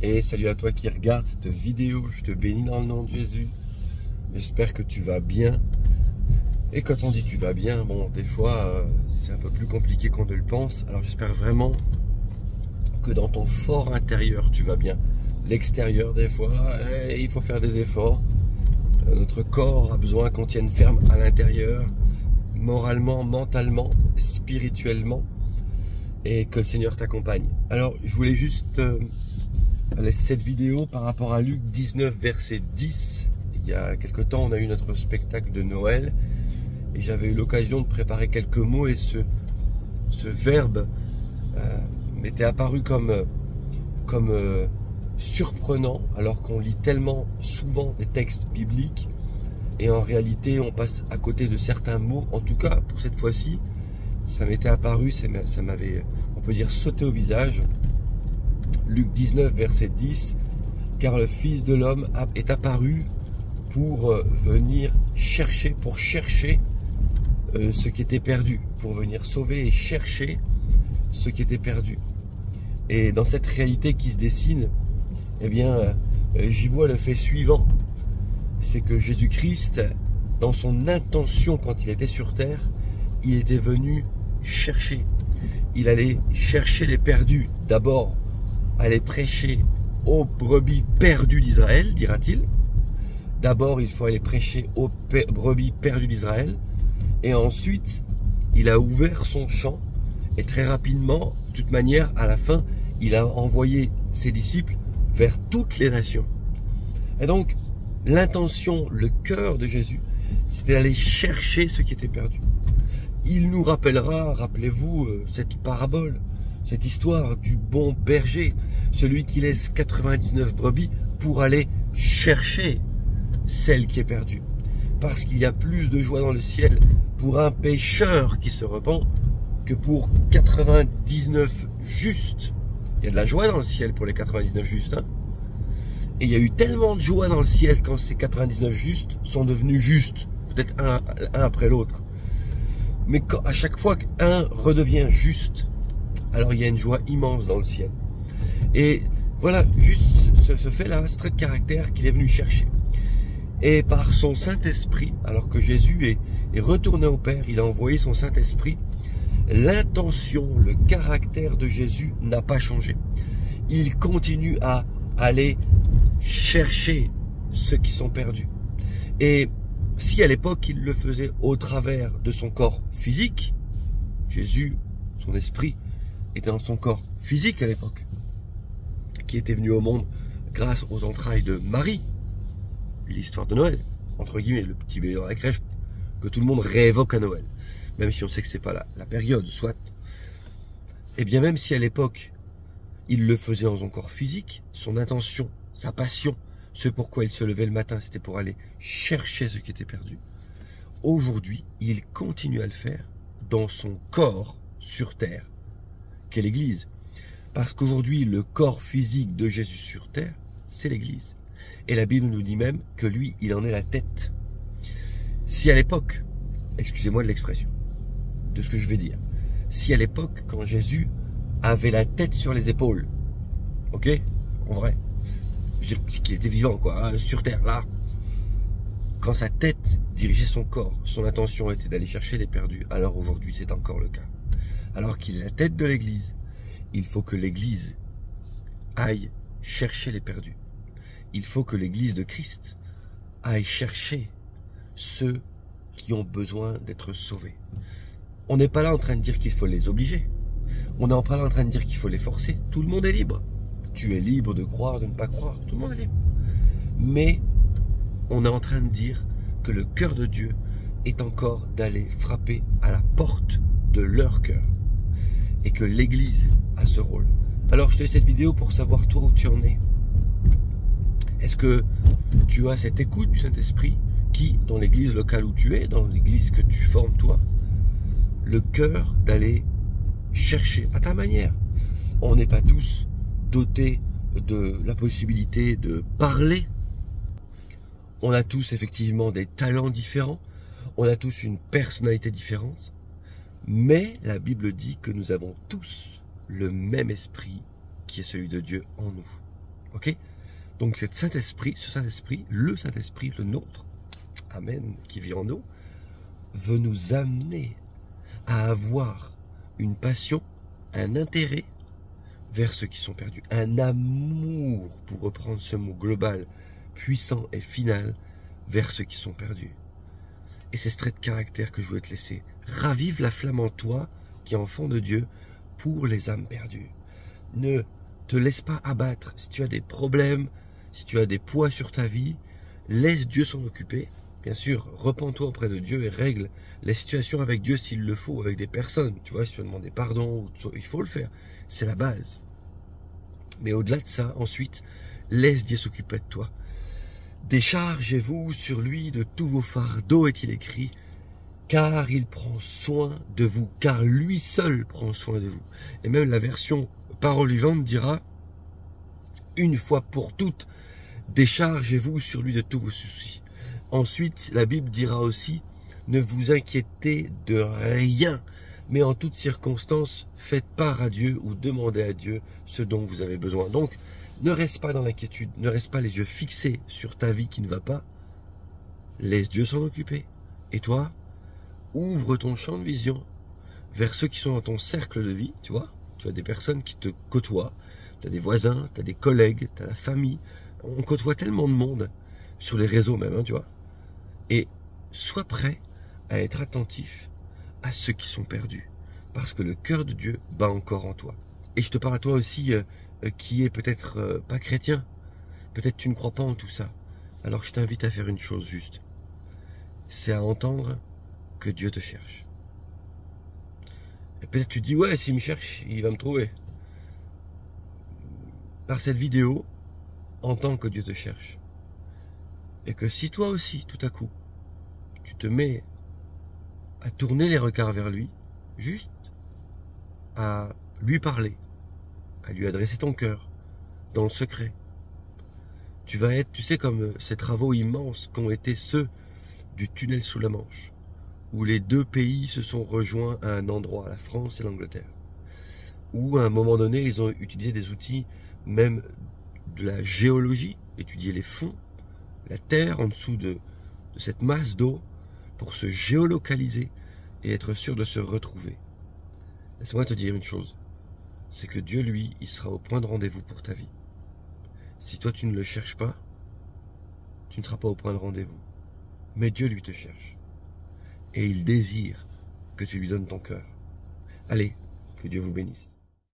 Et salut à toi qui regarde cette vidéo, je te bénis dans le nom de Jésus. J'espère que tu vas bien. Et quand on dit tu vas bien, bon, des fois, c'est un peu plus compliqué qu'on ne le pense. Alors j'espère vraiment que dans ton fort intérieur, tu vas bien. L'extérieur, des fois, il faut faire des efforts. Notre corps a besoin qu'on tienne ferme à l'intérieur, moralement, mentalement, spirituellement, et que le Seigneur t'accompagne. Alors, je voulais juste laisser cette vidéo par rapport à Luc 19, verset 10. Il y a quelque temps, on a eu notre spectacle de Noël, et j'avais eu l'occasion de préparer quelques mots, et ce verbe m'était apparu comme surprenant, alors qu'on lit tellement souvent des textes bibliques, et en réalité, on passe à côté de certains mots. En tout cas, pour cette fois-ci, ça m'était apparu, ça m'avait, on peut dire, sauté au visage. Luc 19, verset 10, « Car le Fils de l'homme est apparu pour venir chercher, ce qui était perdu, pour venir sauver et chercher ce qui était perdu. » Et dans cette réalité qui se dessine, eh bien, j'y vois le fait suivant. C'est que Jésus-Christ, dans son intention quand il était sur terre, il était venu chercher. Il allait chercher les perdus. D'abord, aller prêcher aux brebis perdues d'Israël, dira-t-il. D'abord, il faut aller prêcher aux brebis perdues d'Israël. Et ensuite, il a ouvert son champ. Et très rapidement, de toute manière, à la fin, il a envoyé ses disciples vers toutes les nations. Et donc, l'intention, le cœur de Jésus, c'était d'aller chercher ce qui était perdu. Il nous rappellera, rappelez-vous, cette parabole, cette histoire du bon berger, celui qui laisse 99 brebis pour aller chercher celle qui est perdue. Parce qu'il y a plus de joie dans le ciel pour un pécheur qui se repent que pour 99 justes. Il y a de la joie dans le ciel pour les 99 justes, hein. Et il y a eu tellement de joie dans le ciel quand ces 99 justes sont devenus justes, peut-être un après l'autre. Mais à chaque fois qu'un redevient juste, alors il y a une joie immense dans le ciel. Et voilà, juste ce fait-là, ce trait de caractère qu'il est venu chercher. Et par son Saint-Esprit, alors que Jésus est retourné au Père, il a envoyé son Saint-Esprit, l'intention, le caractère de Jésus n'a pas changé. Il continue à aller chercher ceux qui sont perdus. Et si à l'époque il le faisait au travers de son corps physique, Jésus, son esprit, était dans son corps physique à l'époque, qui était venu au monde grâce aux entrailles de Marie, l'histoire de Noël, entre guillemets, le petit bébé dans la crèche, que tout le monde réévoque à Noël, même si on sait que c'est pas la période, soit. Et bien même si à l'époque, il le faisait dans son corps physique, son intention, sa passion, ce pourquoi il se levait le matin, c'était pour aller chercher ce qui était perdu. Aujourd'hui, il continue à le faire dans son corps sur terre, qu'est l'Église. Parce qu'aujourd'hui, le corps physique de Jésus sur terre, c'est l'Église. Et la Bible nous dit même que lui, il en est la tête. Si à l'époque, excusez-moi de l'expression, de ce que je vais dire, si à l'époque, quand Jésus avait la tête sur les épaules, ok, en vrai, je veux dire qu'il était vivant, quoi, hein, sur terre, là, quand sa tête dirigeait son corps, son intention était d'aller chercher les perdus, alors aujourd'hui c'est encore le cas. Alors qu'il est la tête de l'Église, il faut que l'Église aille chercher les perdus. Il faut que l'Église de Christ aille chercher ceux qui ont besoin d'être sauvés. On n'est pas là en train de dire qu'il faut les obliger. On n'est pas là en train de dire qu'il faut les forcer. Tout le monde est libre. Tu es libre de croire, de ne pas croire. Tout le monde est libre. Mais on est en train de dire que le cœur de Dieu est encore d'aller frapper à la porte de leur cœur. Et que l'Église a ce rôle. Alors je te fais cette vidéo pour savoir toi où tu en es. Est-ce que tu as cette écoute du Saint-Esprit qui, dans l'église locale où tu es, dans l'église que tu formes toi, le cœur d'aller chercher à ta manière. On n'est pas tous dotés de la possibilité de parler. On a tous effectivement des talents différents. On a tous une personnalité différente. Mais la Bible dit que nous avons tous le même esprit qui est celui de Dieu en nous. Ok? Donc ce Saint-Esprit, le Saint-Esprit, le nôtre, Amen, qui vit en nous, veut nous amener à avoir une passion, un intérêt vers ceux qui sont perdus, un amour, pour reprendre ce mot global, puissant et final, vers ceux qui sont perdus. Et c'est ce trait de caractère que je voulais te laisser. Ravive la flamme en toi, qui est enfant de Dieu, pour les âmes perdues. Ne te laisse pas abattre. Si tu as des problèmes, si tu as des poids sur ta vie, laisse Dieu s'en occuper. Bien sûr, repens-toi auprès de Dieu et règle les situations avec Dieu s'il le faut, avec des personnes. Tu vois, si tu veux demander pardon, il faut le faire. C'est la base. Mais au-delà de ça, ensuite, laisse Dieu s'occuper de toi. Déchargez-vous sur lui de tous vos fardeaux, est-il écrit, car il prend soin de vous, car lui seul prend soin de vous. Et même la version Parole vivante dira, une fois pour toutes, déchargez-vous sur lui de tous vos soucis. Ensuite, la Bible dira aussi, ne vous inquiétez de rien, mais en toutes circonstances, faites part à Dieu ou demandez à Dieu ce dont vous avez besoin. Donc, ne reste pas dans l'inquiétude, ne reste pas les yeux fixés sur ta vie qui ne va pas. Laisse Dieu s'en occuper. Et toi, ouvre ton champ de vision vers ceux qui sont dans ton cercle de vie, tu vois. Tu as des personnes qui te côtoient, tu as des voisins, tu as des collègues, tu as la famille. On côtoie tellement de monde, sur les réseaux même, hein, tu vois. Et sois prêt à être attentif à ceux qui sont perdus. Parce que le cœur de Dieu bat encore en toi. Et je te parle à toi aussi qui est peut-être pas chrétien. Peut-être tu ne crois pas en tout ça. Alors je t'invite à faire une chose juste. C'est à entendre que Dieu te cherche. Et peut-être tu te dis, ouais, s'il me cherche, il va me trouver. Par cette vidéo, entends que Dieu te cherche. Et que si toi aussi, tout à coup, tu te mets à tourner les regards vers lui, juste à lui parler, à lui adresser ton cœur, dans le secret, tu vas être, tu sais, comme ces travaux immenses qu'ont été ceux du tunnel sous la Manche, où les deux pays se sont rejoints à un endroit, la France et l'Angleterre, où à un moment donné, ils ont utilisé des outils, même de la géologie, étudier les fonds, la terre en dessous de cette masse d'eau, pour se géolocaliser et être sûr de se retrouver. Laisse-moi te dire une chose, c'est que Dieu, lui, il sera au point de rendez-vous pour ta vie. Si toi tu ne le cherches pas, tu ne seras pas au point de rendez-vous. Mais Dieu, lui, te cherche. Et il désire que tu lui donnes ton cœur. Allez, que Dieu vous bénisse.